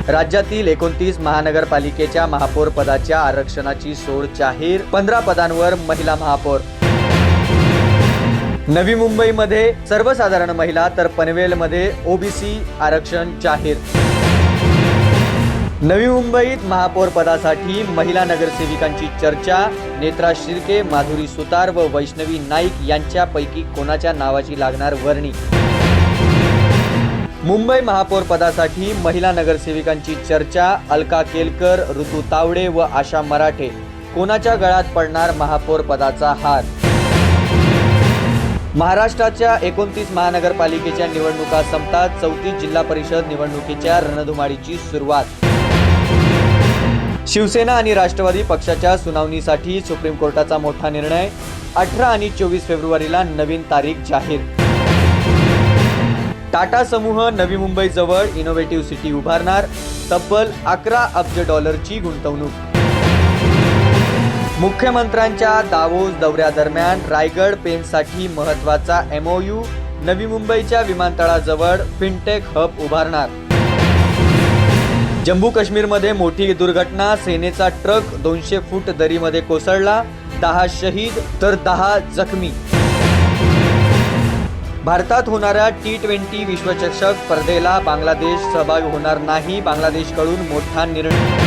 राज्यातील 29 महानगरपालिकेच्या महापौर पदाच्या आरक्षणाची सोड जाहीर, 15 पदांवर महिला महापौर। नवी मुंबईमध्ये सर्वसाधारण महिला तर पनवेलमध्ये ओबीसी आरक्षण जाहीर। नवी मुंबईत महापौर पदासाठी महिला नगरसेविकांची चर्चा, नेत्रा शिर्के, माधुरी सुतार व वैष्णवी नाईक यांच्यापैकी कोणाच्या नावाची लागणार वर्णी। मुंबई महापौर पदासाठी महिला नगरसेविकांची चर्चा, अलका केलकर, ऋतू तावडे व आशा मराठे, कोणाच्या गळ्यात पडणार महापौर पदाचा हार। महाराष्ट्राच्या 29 महानगरपालिकेच्या निवडणुका संपतात, 34 जिल्हा परिषद निवडणुकीच्या रणधुमाळीची सुरुवात। शिवसेना आणि राष्ट्रवादी पक्षाच्या सुनावणीसाठी सुप्रीम कोर्टाचा मोठा निर्णय, 18 आणि 24 फेब्रुवारीला नवीन तारीख जाहीर। टाटा समूह नवी मुंबई जवळ इनोव्हेटिव्ह सिटी उभारणार, तब्बल 11 अब्ज डॉलरची गुंतवणूक। मुख्यमंत्र्यांच्या दावोस दौऱ्यादरम्यान रायगड पेनसाठी महत्त्वाचा MOU, नवी मुंबईच्या विमानतळाजवळ फिनटेक हब उभारणार। जम्मू काश्मीरमध्ये मोठी दुर्घटना, सेनेचा ट्रक 200 फूट दरीमध्ये कोसळला, 10 शहीद तर 10 जखमी। भारतात होणाऱ्या T20 विश्वचषक स्पर्धेला बांगलादेश सहभागी होणार नाही, बांगलादेशकडून मोठा निर्णय।